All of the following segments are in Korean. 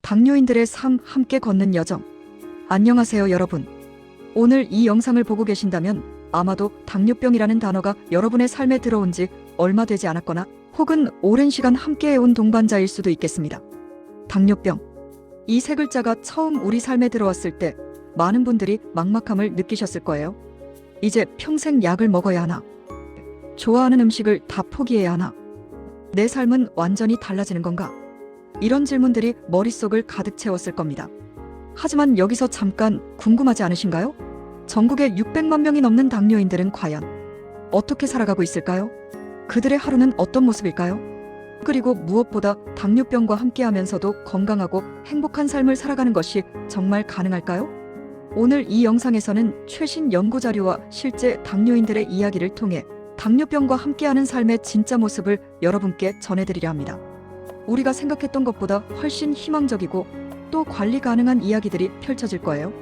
당뇨인들의 삶 함께 걷는 여정. 안녕하세요 여러분. 오늘 이 영상을 보고 계신다면 아마도 당뇨병이라는 단어가 여러분의 삶에 들어온 지 얼마 되지 않았거나 혹은 오랜 시간 함께해온 동반자일 수도 있겠습니다. 당뇨병. 이 세 글자가 처음 우리 삶에 들어왔을 때 많은 분들이 막막함을 느끼셨을 거예요. 이제 평생 약을 먹어야 하나? 좋아하는 음식을 다 포기해야 하나? 내 삶은 완전히 달라지는 건가? 이런 질문들이 머릿속을 가득 채웠을 겁니다. 하지만 여기서 잠깐 궁금하지 않으신가요? 전국에 600만 명이 넘는 당뇨인들은 과연 어떻게 살아가고 있을까요? 그들의 하루는 어떤 모습일까요? 그리고 무엇보다 당뇨병과 함께하면서도 건강하고 행복한 삶을 살아가는 것이 정말 가능할까요? 오늘 이 영상에서는 최신 연구자료와 실제 당뇨인들의 이야기를 통해 당뇨병과 함께하는 삶의 진짜 모습을 여러분께 전해드리려 합니다. 우리가 생각했던 것보다 훨씬 희망적이고 또 관리 가능한 이야기들이 펼쳐질 거예요.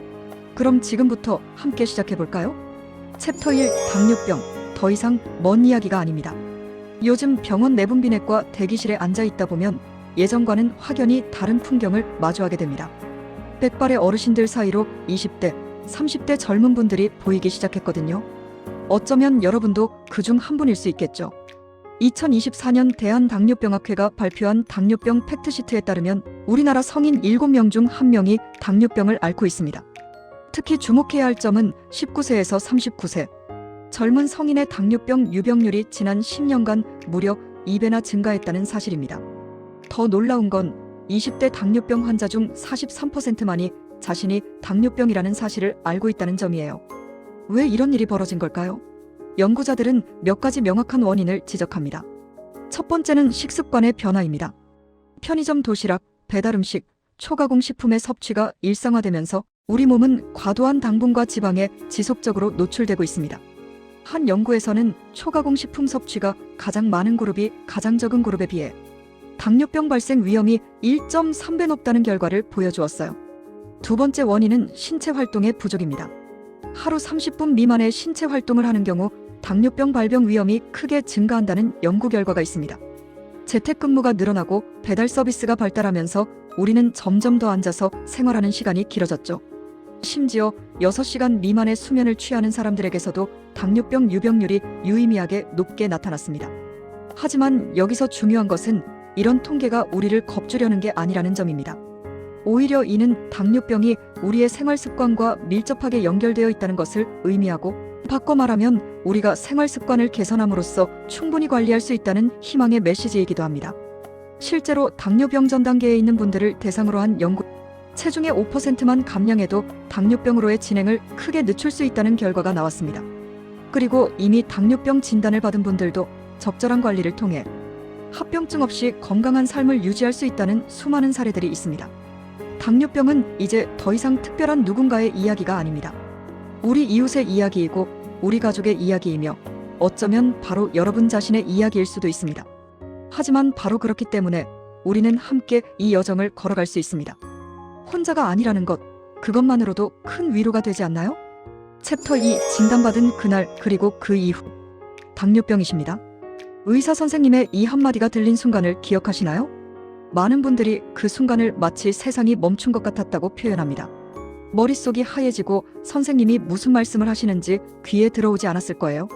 그럼 지금부터 함께 시작해볼까요? 챕터 1 당뇨병. 더 이상 먼 이야기가 아닙니다. 요즘 병원 내분비내과 대기실에 앉아있다 보면 예전과는 확연히 다른 풍경을 마주하게 됩니다. 백발의 어르신들 사이로 20대, 30대 젊은 분들이 보이기 시작했거든요. 어쩌면 여러분도 그중 한 분일 수 있겠죠. 2024년 대한당뇨병학회가 발표한 당뇨병 팩트시트에 따르면 우리나라 성인 7명 중 1명이 당뇨병을 앓고 있습니다. 특히 주목해야 할 점은 19세에서 39세. 젊은 성인의 당뇨병 유병률이 지난 10년간 무려 2배나 증가했다는 사실입니다. 더 놀라운 건 20대 당뇨병 환자 중 43%만이 자신이 당뇨병이라는 사실을 알고 있다는 점이에요. 왜 이런 일이 벌어진 걸까요? 연구자들은 몇 가지 명확한 원인을 지적합니다. 첫 번째는 식습관의 변화입니다. 편의점 도시락, 배달음식, 초가공 식품의 섭취가 일상화되면서 우리 몸은 과도한 당분과 지방에 지속적으로 노출되고 있습니다. 한 연구에서는 초가공 식품 섭취가 가장 많은 그룹이 가장 적은 그룹에 비해 당뇨병 발생 위험이 1.3배 높다는 결과를 보여주었어요. 두 번째 원인은 신체 활동의 부족입니다. 하루 30분 미만의 신체 활동을 하는 경우 당뇨병 발병 위험이 크게 증가한다는 연구 결과가 있습니다. 재택근무가 늘어나고 배달 서비스가 발달하면서 우리는 점점 더 앉아서 생활하는 시간이 길어졌죠. 심지어 6시간 미만의 수면을 취하는 사람들에게서도 당뇨병 유병률이 유의미하게 높게 나타났습니다. 하지만 여기서 중요한 것은 이런 통계가 우리를 겁주려는 게 아니라는 점입니다. 오히려 이는 당뇨병이 우리의 생활 습관과 밀접하게 연결되어 있다는 것을 의미하고, 바꿔 말하면 우리가 생활 습관을 개선함으로써 충분히 관리할 수 있다는 희망의 메시지이기도 합니다. 실제로 당뇨병 전 단계에 있는 분들을 대상으로 한 연구, 체중의 5%만 감량해도 당뇨병으로의 진행을 크게 늦출 수 있다는 결과가 나왔습니다. 그리고 이미 당뇨병 진단을 받은 분들도 적절한 관리를 통해 합병증 없이 건강한 삶을 유지할 수 있다는 수많은 사례들이 있습니다. 당뇨병은 이제 더 이상 특별한 누군가의 이야기가 아닙니다. 우리 이웃의 이야기이고 우리 가족의 이야기이며 어쩌면 바로 여러분 자신의 이야기일 수도 있습니다. 하지만 바로 그렇기 때문에 우리는 함께 이 여정을 걸어갈 수 있습니다. 혼자가 아니라는 것, 그것만으로도 큰 위로가 되지 않나요? 챕터 2 진단받은 그날 그리고 그 이후. 당뇨병이십니다. 의사 선생님의 이 한마디가 들린 순간을 기억하시나요? 많은 분들이 그 순간을 마치 세상이 멈춘 것 같았다고 표현합니다. 머릿속이 하얘지고 선생님이 무슨 말씀을 하시는지 귀에 들어오지 않았을 거예요.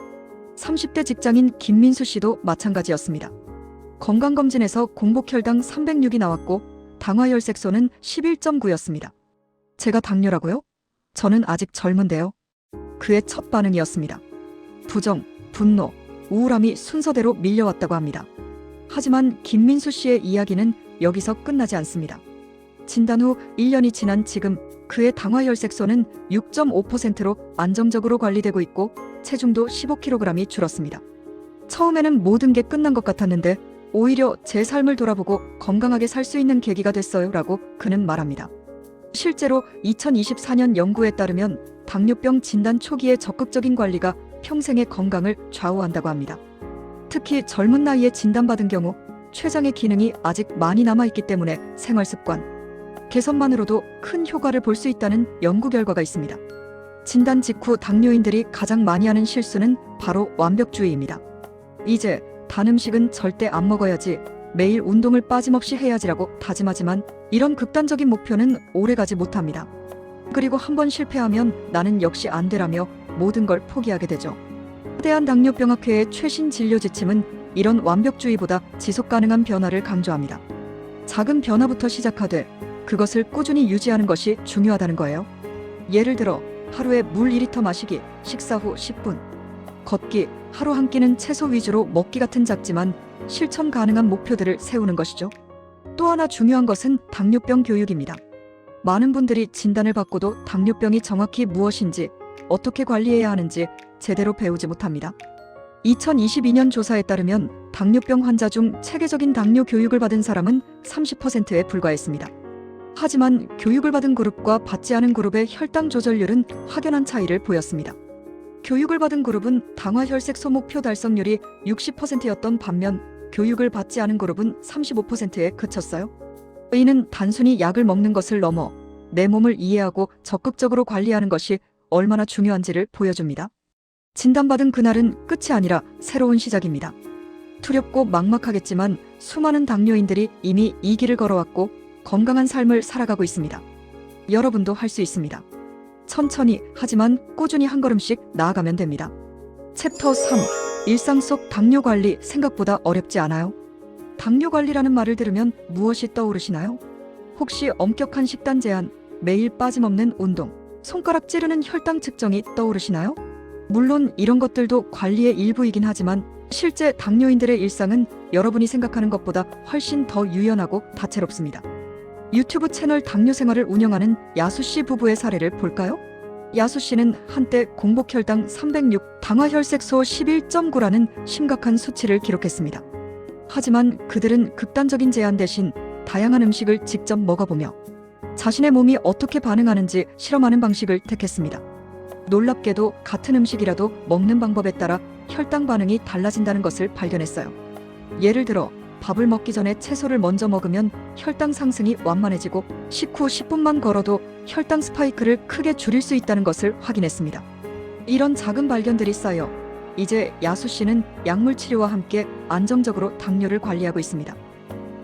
30대 직장인 김민수 씨도 마찬가지였습니다. 건강검진에서 공복혈당 306이 나왔고 당화혈색소는 11.9였습니다. 제가 당뇨라고요? 저는 아직 젊은데요. 그의 첫 반응이었습니다. 부정, 분노, 우울함이 순서대로 밀려왔다고 합니다. 하지만 김민수 씨의 이야기는 여기서 끝나지 않습니다. 진단 후 1년이 지난 지금 그의 당화혈색소는 6.5%로 안정적으로 관리되고 있고 체중도 15kg이 줄었습니다. 처음에는 모든 게 끝난 것 같았는데 오히려 제 삶을 돌아보고 건강하게 살 수 있는 계기가 됐어요 라고 그는 말합니다. 실제로 2024년 연구에 따르면 당뇨병 진단 초기의 적극적인 관리가 평생의 건강을 좌우한다고 합니다. 특히 젊은 나이에 진단받은 경우 췌장의 기능이 아직 많이 남아있기 때문에 생활습관 개선만으로도 큰 효과를 볼 수 있다는 연구 결과가 있습니다. 진단 직후 당뇨인들이 가장 많이 하는 실수는 바로 완벽주의입니다. 이제 단 음식은 절대 안 먹어야지, 매일 운동을 빠짐없이 해야지라고 다짐하지만 이런 극단적인 목표는 오래가지 못합니다. 그리고 한번 실패하면 나는 역시 안 되라며 모든 걸 포기하게 되죠. 대한당뇨병학회의 최신 진료 지침은 이런 완벽주의보다 지속 가능한 변화를 강조합니다. 작은 변화부터 시작하되 그것을 꾸준히 유지하는 것이 중요하다는 거예요. 예를 들어 하루에 물 2리터 마시기, 식사 후 10분, 걷기, 하루 한 끼는 채소 위주로 먹기 같은 작지만 실천 가능한 목표들을 세우는 것이죠. 또 하나 중요한 것은 당뇨병 교육입니다. 많은 분들이 진단을 받고도 당뇨병이 정확히 무엇인지, 어떻게 관리해야 하는지 제대로 배우지 못합니다. 2022년 조사에 따르면 당뇨병 환자 중 체계적인 당뇨 교육을 받은 사람은 30%에 불과했습니다. 하지만 교육을 받은 그룹과 받지 않은 그룹의 혈당 조절률은 확연한 차이를 보였습니다. 교육을 받은 그룹은 당화혈색 소목표 달성률이 60%였던 반면 교육을 받지 않은 그룹은 35%에 그쳤어요. 이는 단순히 약을 먹는 것을 넘어 내 몸을 이해하고 적극적으로 관리하는 것이 얼마나 중요한지를 보여줍니다. 진단받은 그날은 끝이 아니라 새로운 시작입니다. 두렵고 막막하겠지만 수많은 당뇨인들이 이미 이 길을 걸어왔고 건강한 삶을 살아가고 있습니다. 여러분도 할 수 있습니다. 천천히 하지만 꾸준히 한 걸음씩 나아가면 됩니다. 챕터 3. 일상 속 당뇨 관리 생각보다 어렵지 않아요? 당뇨 관리라는 말을 들으면 무엇이 떠오르시나요? 혹시 엄격한 식단 제한, 매일 빠짐없는 운동, 손가락 찌르는 혈당 측정이 떠오르시나요? 물론 이런 것들도 관리의 일부이긴 하지만 실제 당뇨인들의 일상은 여러분이 생각하는 것보다 훨씬 더 유연하고 다채롭습니다. 유튜브 채널 당뇨생활을 운영하는 야수씨 부부의 사례를 볼까요? 야수씨는 한때 공복혈당 306, 당화혈색소 11.9라는 심각한 수치를 기록했습니다. 하지만 그들은 극단적인 제한 대신 다양한 음식을 직접 먹어보며 자신의 몸이 어떻게 반응하는지 실험하는 방식을 택했습니다. 놀랍게도 같은 음식이라도 먹는 방법에 따라 혈당 반응이 달라진다는 것을 발견했어요. 예를 들어 밥을 먹기 전에 채소를 먼저 먹으면 혈당 상승이 완만해지고 식후 10분만 걸어도 혈당 스파이크를 크게 줄일 수 있다는 것을 확인했습니다. 이런 작은 발견들이 쌓여 이제 야수 씨는 약물 치료와 함께 안정적으로 당뇨를 관리하고 있습니다.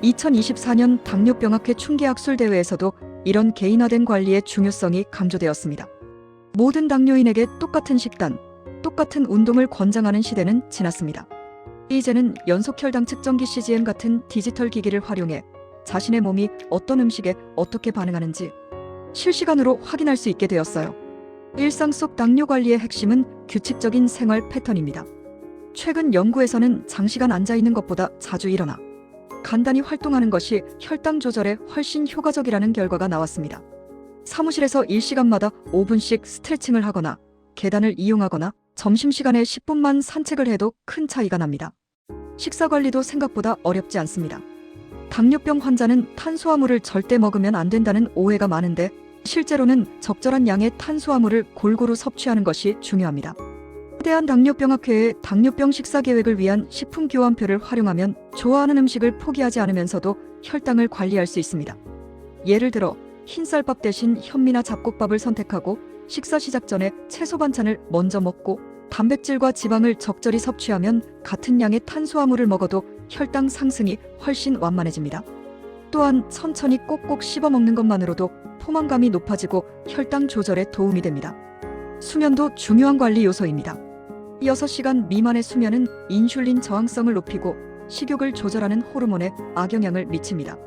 2024년 당뇨병학회 충계학술대회에서도 이런 개인화된 관리의 중요성이 강조되었습니다. 모든 당뇨인에게 똑같은 식단, 똑같은 운동을 권장하는 시대는 지났습니다. 이제는 연속 혈당 측정기 CGM 같은 디지털 기기를 활용해 자신의 몸이 어떤 음식에 어떻게 반응하는지 실시간으로 확인할 수 있게 되었어요. 일상 속 당뇨 관리의 핵심은 규칙적인 생활 패턴입니다. 최근 연구에서는 장시간 앉아 있는 것보다 자주 일어나 간단히 활동하는 것이 혈당 조절에 훨씬 효과적이라는 결과가 나왔습니다. 사무실에서 일시간마다 5분씩 스트레칭을 하거나 계단을 이용하거나 점심시간에 10분만 산책을 해도 큰 차이가 납니다. 식사 관리도 생각보다 어렵지 않습니다. 당뇨병 환자는 탄수화물을 절대 먹으면 안 된다는 오해가 많은데 실제로는 적절한 양의 탄수화물을 골고루 섭취하는 것이 중요합니다. 대한당뇨병학회의 당뇨병 식사 계획을 위한 식품 교환표를 활용하면 좋아하는 음식을 포기하지 않으면서도 혈당을 관리할 수 있습니다. 예를 들어 흰쌀밥 대신 현미나 잡곡밥을 선택하고 식사 시작 전에 채소 반찬을 먼저 먹고 단백질과 지방을 적절히 섭취하면 같은 양의 탄수화물을 먹어도 혈당 상승이 훨씬 완만해집니다. 또한 천천히 꼭꼭 씹어 먹는 것만으로도 포만감이 높아지고 혈당 조절에 도움이 됩니다. 수면도 중요한 관리 요소입니다. 6시간 미만의 수면은 인슐린 저항성을 높이고 식욕을 조절하는 호르몬에 악영향을 미칩니다.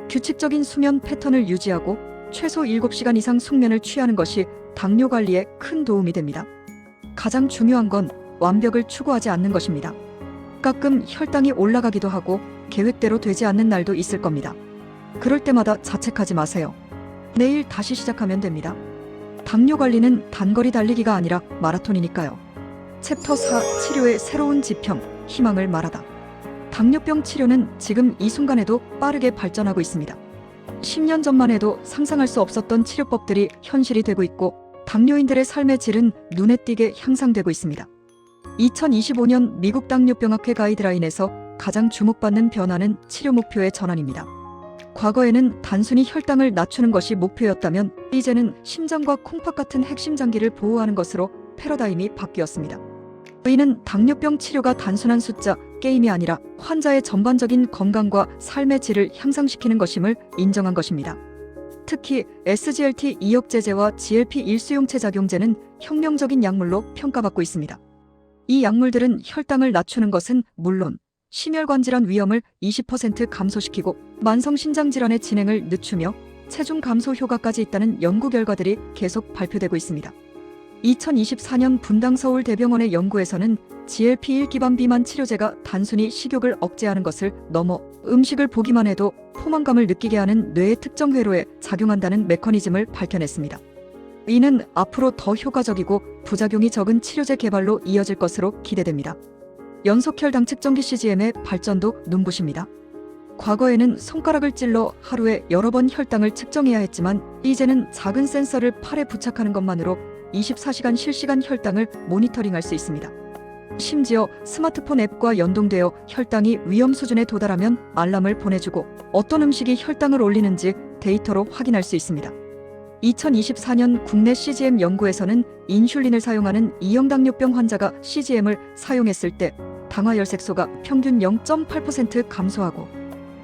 규칙적인 수면 패턴을 유지하고 최소 7시간 이상 숙면을 취하는 것이 당뇨 관리에 큰 도움이 됩니다. 가장 중요한 건 완벽을 추구하지 않는 것입니다. 가끔 혈당이 올라가기도 하고 계획대로 되지 않는 날도 있을 겁니다. 그럴 때마다 자책하지 마세요. 내일 다시 시작하면 됩니다. 당뇨 관리는 단거리 달리기가 아니라 마라톤이니까요. 챕터 4. 치료의 새로운 지평, 희망을 말하다. 당뇨병 치료는 지금 이 순간에도 빠르게 발전하고 있습니다. 10년 전만 해도 상상할 수 없었던 치료법들이 현실이 되고 있고 당뇨인들의 삶의 질은 눈에 띄게 향상되고 있습니다. 2025년 미국 당뇨병학회 가이드라인에서 가장 주목받는 변화는 치료 목표의 전환입니다. 과거에는 단순히 혈당을 낮추는 것이 목표였다면 이제는 심장과 콩팥 같은 핵심 장기를 보호하는 것으로 패러다임이 바뀌었습니다. 이는 당뇨병 치료가 단순한 숫자, 게임이 아니라 환자의 전반적인 건강과 삶의 질을 향상시키는 것임을 인정한 것입니다. 특히 SGLT2 억제제와 GLP-1 수용체 작용제는 혁명적인 약물로 평가받고 있습니다. 이 약물들은 혈당을 낮추는 것은 물론 심혈관질환 위험을 20% 감소시키고 만성신장질환의 진행을 늦추며 체중 감소 효과까지 있다는 연구 결과들이 계속 발표되고 있습니다. 2024년 분당서울대병원의 연구에서는 GLP-1 기반 비만 치료제가 단순히 식욕을 억제하는 것을 넘어 음식을 보기만 해도 포만감을 느끼게 하는 뇌의 특정 회로에 작용한다는 메커니즘을 밝혀냈습니다. 이는 앞으로 더 효과적이고 부작용이 적은 치료제 개발로 이어질 것으로 기대됩니다. 연속혈당 측정기 CGM의 발전도 눈부십니다. 과거에는 손가락을 찔러 하루에 여러 번 혈당을 측정해야 했지만 이제는 작은 센서를 팔에 부착하는 것만으로 24시간 실시간 혈당을 모니터링할 수 있습니다. 심지어 스마트폰 앱과 연동되어 혈당이 위험 수준에 도달하면 알람을 보내주고 어떤 음식이 혈당을 올리는지 데이터로 확인할 수 있습니다. 2024년 국내 CGM 연구에서는 인슐린을 사용하는 2형 당뇨병 환자가 CGM을 사용했을 때 당화혈색소가 평균 0.8% 감소하고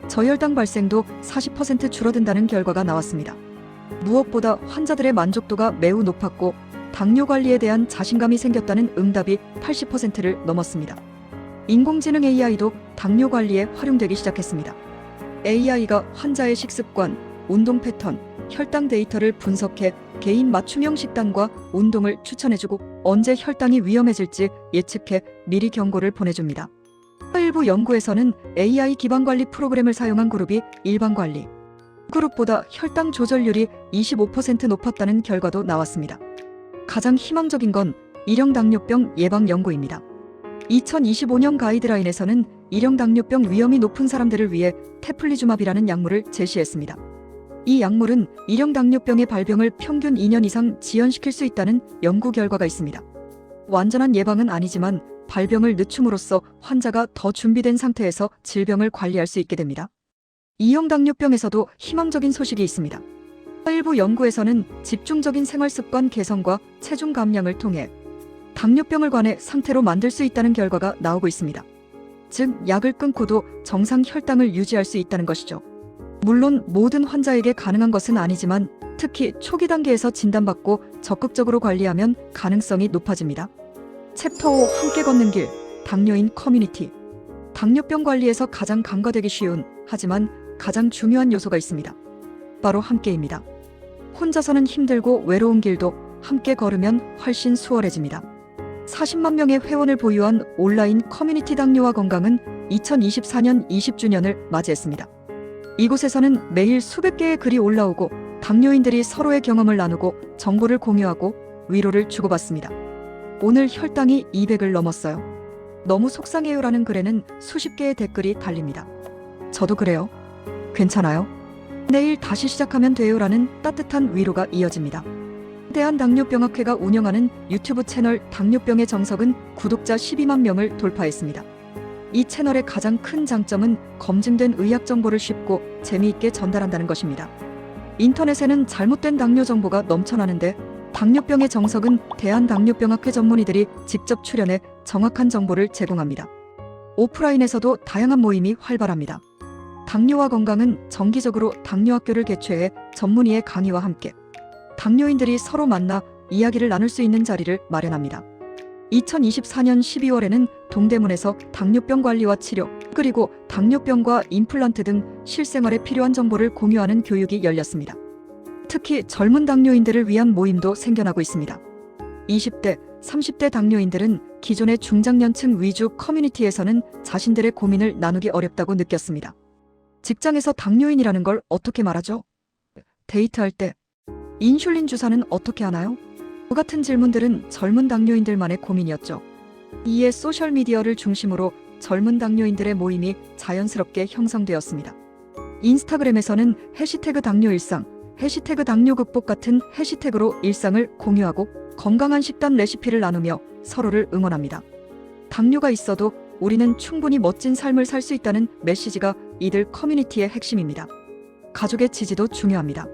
저혈당 발생도 40% 줄어든다는 결과가 나왔습니다. 무엇보다 환자들의 만족도가 매우 높았고 당뇨 관리에 대한 자신감이 생겼다는 응답이 80%를 넘었습니다. 인공지능 AI도 당뇨 관리에 활용되기 시작했습니다. AI가 환자의 식습관, 운동 패턴, 혈당 데이터를 분석해 개인 맞춤형 식단과 운동을 추천해주고 언제 혈당이 위험해질지 예측해 미리 경고를 보내줍니다. 일부 연구에서는 AI 기반 관리 프로그램을 사용한 그룹이 일반 관리 그룹보다 혈당 조절률이 25% 높았다는 결과도 나왔습니다. 가장 희망적인 건 1형 당뇨병 예방 연구입니다. 2025년 가이드라인에서는 1형 당뇨병 위험이 높은 사람들을 위해 테플리주맙이라는 약물을 제시했습니다. 이 약물은 1형 당뇨병의 발병을 평균 2년 이상 지연시킬 수 있다는 연구 결과가 있습니다. 완전한 예방은 아니지만 발병을 늦춤으로써 환자가 더 준비된 상태에서 질병을 관리할 수 있게 됩니다. 2형 당뇨병에서도 희망적인 소식이 있습니다. 일부 연구에서는 집중적인 생활습관 개선과 체중 감량을 통해 당뇨병을 관해 상태로 만들 수 있다는 결과가 나오고 있습니다. 즉, 약을 끊고도 정상 혈당을 유지할 수 있다는 것이죠. 물론 모든 환자에게 가능한 것은 아니지만 특히 초기 단계에서 진단받고 적극적으로 관리하면 가능성이 높아집니다. 챕터 5 함께 걷는 길, 당뇨인 커뮤니티. 당뇨병 관리에서 가장 간과되기 쉬운 하지만 가장 중요한 요소가 있습니다. 바로 함께입니다. 혼자서는 힘들고 외로운 길도 함께 걸으면 훨씬 수월해집니다. 40만 명의 회원을 보유한 온라인 커뮤니티 당뇨와 건강은 2024년 20주년을 맞이했습니다. 이곳에서는 매일 수백 개의 글이 올라오고 당뇨인들이 서로의 경험을 나누고 정보를 공유하고 위로를 주고받습니다. 오늘 혈당이 200을 넘었어요. 너무 속상해요라는 글에는 수십 개의 댓글이 달립니다. 저도 그래요. 괜찮아요. 내일 다시 시작하면 돼요라는 따뜻한 위로가 이어집니다. 대한당뇨병학회가 운영하는 유튜브 채널 당뇨병의 정석은 구독자 12만 명을 돌파했습니다. 이 채널의 가장 큰 장점은 검증된 의학 정보를 쉽고 재미있게 전달한다는 것입니다. 인터넷에는 잘못된 당뇨 정보가 넘쳐나는데 당뇨병의 정석은 대한당뇨병학회 전문의들이 직접 출연해 정확한 정보를 제공합니다. 오프라인에서도 다양한 모임이 활발합니다. 당뇨와 건강은 정기적으로 당뇨학교를 개최해 전문의의 강의와 함께 당뇨인들이 서로 만나 이야기를 나눌 수 있는 자리를 마련합니다. 2024년 12월에는 동대문에서 당뇨병 관리와 치료, 그리고 당뇨병과 임플란트 등 실생활에 필요한 정보를 공유하는 교육이 열렸습니다. 특히 젊은 당뇨인들을 위한 모임도 생겨나고 있습니다. 20대, 30대 당뇨인들은 기존의 중장년층 위주 커뮤니티에서는 자신들의 고민을 나누기 어렵다고 느꼈습니다. 직장에서 당뇨인이라는 걸 어떻게 말하죠? 데이트할 때 인슐린 주사는 어떻게 하나요? 같은 질문들은 젊은 당뇨인들만의 고민이었죠. 이에 소셜미디어를 중심으로 젊은 당뇨인들의 모임이 자연스럽게 형성되었습니다. 인스타그램에서는 해시태그 당뇨일상, 해시태그 당뇨극복 같은 해시태그로 일상을 공유하고 건강한 식단 레시피를 나누며 서로를 응원합니다. 당뇨가 있어도 우리는 충분히 멋진 삶을 살 수 있다는 메시지가 이들 커뮤니티의 핵심입니다. 가족의 지지도 중요합니다.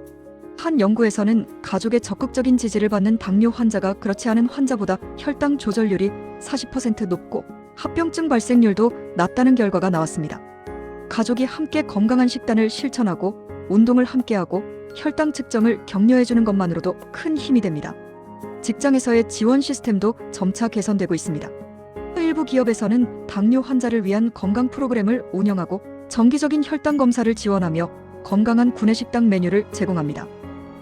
한 연구에서는 가족의 적극적인 지지를 받는 당뇨 환자가 그렇지 않은 환자보다 혈당 조절률이 40% 높고 합병증 발생률도 낮다는 결과가 나왔습니다. 가족이 함께 건강한 식단을 실천하고 운동을 함께하고 혈당 측정을 격려해주는 것만으로도 큰 힘이 됩니다. 직장에서의 지원 시스템도 점차 개선되고 있습니다. 일부 기업에서는 당뇨 환자를 위한 건강 프로그램을 운영하고 정기적인 혈당 검사를 지원하며 건강한 구내식당 메뉴를 제공합니다.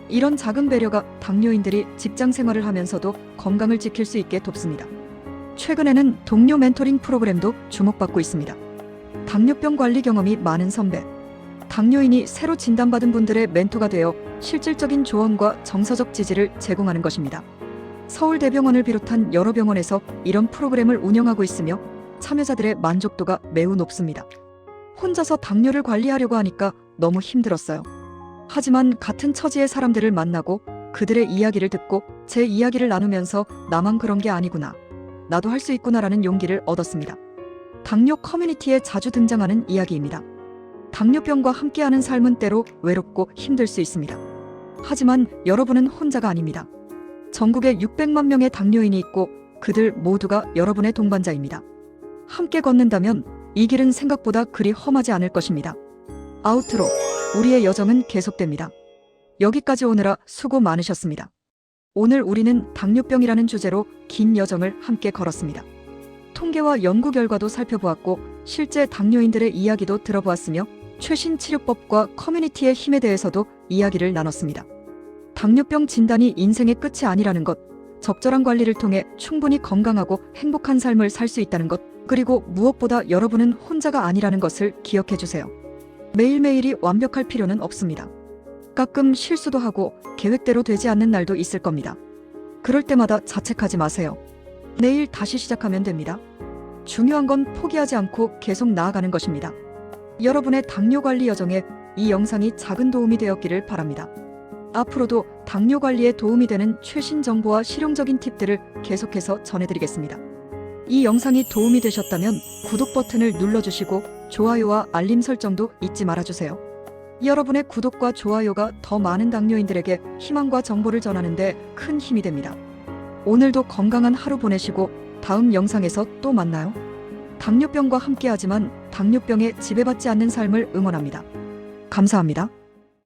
이런 작은 배려가 당뇨인들이 직장 생활을 하면서도 건강을 지킬 수 있게 돕습니다. 최근에는 동료 멘토링 프로그램도 주목받고 있습니다. 당뇨병 관리 경험이 많은 선배, 당뇨인이 새로 진단받은 분들의 멘토가 되어 실질적인 조언과 정서적 지지를 제공하는 것입니다. 서울대병원을 비롯한 여러 병원에서 이런 프로그램을 운영하고 있으며 참여자들의 만족도가 매우 높습니다. 혼자서 당뇨를 관리하려고 하니까 너무 힘들었어요. 하지만 같은 처지의 사람들을 만나고 그들의 이야기를 듣고 제 이야기를 나누면서 나만 그런 게 아니구나, 나도 할 수 있구나라는 용기를 얻었습니다. 당뇨 커뮤니티에 자주 등장하는 이야기입니다. 당뇨병과 함께하는 삶은 때로 외롭고 힘들 수 있습니다. 하지만 여러분은 혼자가 아닙니다. 전국에 600만 명의 당뇨인이 있고 그들 모두가 여러분의 동반자입니다. 함께 걷는다면 이 길은 생각보다 그리 험하지 않을 것입니다. 아우트로, 우리의 여정은 계속됩니다. 여기까지 오느라 수고 많으셨습니다. 오늘 우리는 당뇨병이라는 주제로 긴 여정을 함께 걸었습니다. 통계와 연구 결과도 살펴보았고 실제 당뇨인들의 이야기도 들어보았으며 최신 치료법과 커뮤니티의 힘에 대해서도 이야기를 나눴습니다. 당뇨병 진단이 인생의 끝이 아니라는 것, 적절한 관리를 통해 충분히 건강하고 행복한 삶을 살 수 있다는 것, 그리고 무엇보다 여러분은 혼자가 아니라는 것을 기억해 주세요. 매일매일이 완벽할 필요는 없습니다. 가끔 실수도 하고 계획대로 되지 않는 날도 있을 겁니다. 그럴 때마다 자책하지 마세요. 내일 다시 시작하면 됩니다. 중요한 건 포기하지 않고 계속 나아가는 것입니다. 여러분의 당뇨 관리 여정에 이 영상이 작은 도움이 되었기를 바랍니다. 앞으로도 당뇨 관리에 도움이 되는 최신 정보와 실용적인 팁들을 계속해서 전해드리겠습니다. 이 영상이 도움이 되셨다면 구독 버튼을 눌러주시고 좋아요와 알림 설정도 잊지 말아주세요. 여러분의 구독과 좋아요가 더 많은 당뇨인들에게 희망과 정보를 전하는데 큰 힘이 됩니다. 오늘도 건강한 하루 보내시고 다음 영상에서 또 만나요. 당뇨병과 함께하지만 당뇨병에 지배받지 않는 삶을 응원합니다. 감사합니다.